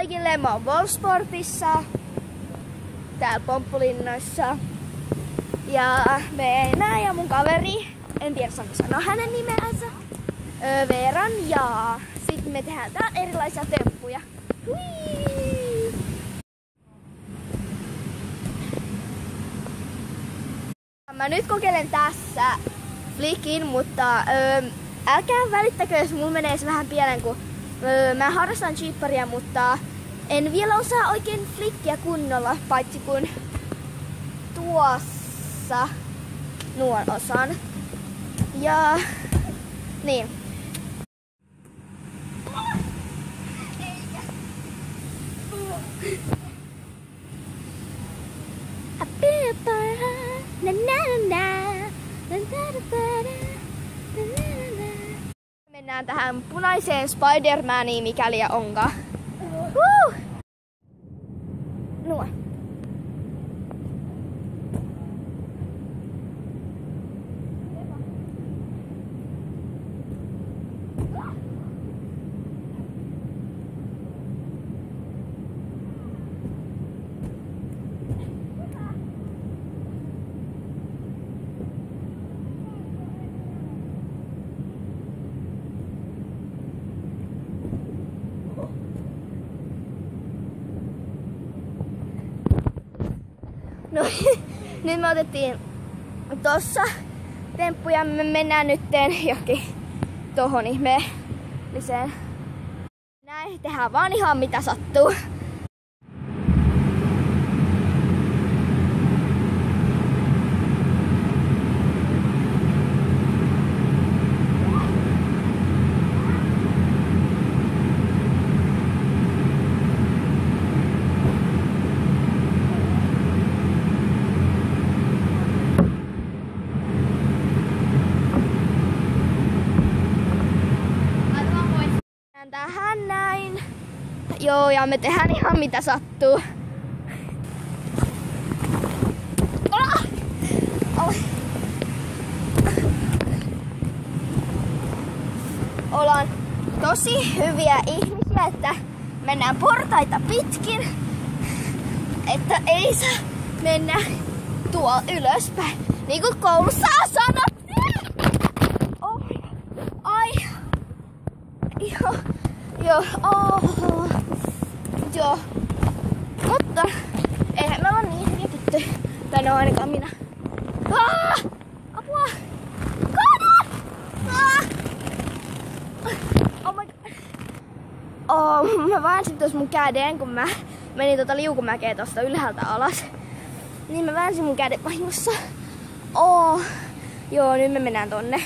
kaikille, mä oon Wolfsportissa, täällä Pomppulinnoissa. Ja Venä ja mun kaveri, en tiedä sanoa hänen nimeänsä, Veeran, ja sit me tehdään täällä erilaisia temppuja. Hui! Mä nyt kokeilen tässä flickin, mutta älkää välittäkö, jos mulla menee se vähän pieleen, kun mä harrastan chipparia, mutta en vielä osaa oikein flickia kunnolla, paitsi kun tuossa nuon osan. Ja niin. Mennään tähän punaiseen Spider-Maniin, mikäli ja onkaan. Nuo. No, nyt me otettiin tossa temppu ja me mennään nytten johonkin tohon ihmeelliseen. Näin tehdään vaan ihan mitä sattuu. Tähän näin. Joo, ja me tehdään ihan mitä sattuu. Ollaan tosi hyviä ihmisiä, että mennään portaita pitkin, että ei saa mennä tuolla ylöspäin. Niin kuin koulussa sanottiin. Oh. Ai. Joo, joo. Mutta eihän me olla niin hyviä tyttöjä. Tai no ainakaan minä. Apua! Kaadaan! Oh my god. Mä väänsin tuossa mun käden, kun mä menin liukumäkeä tosta ylhäältä alas. Niin mä väänsin mun käden vahingossa. Joo, nyt me mennään tonne.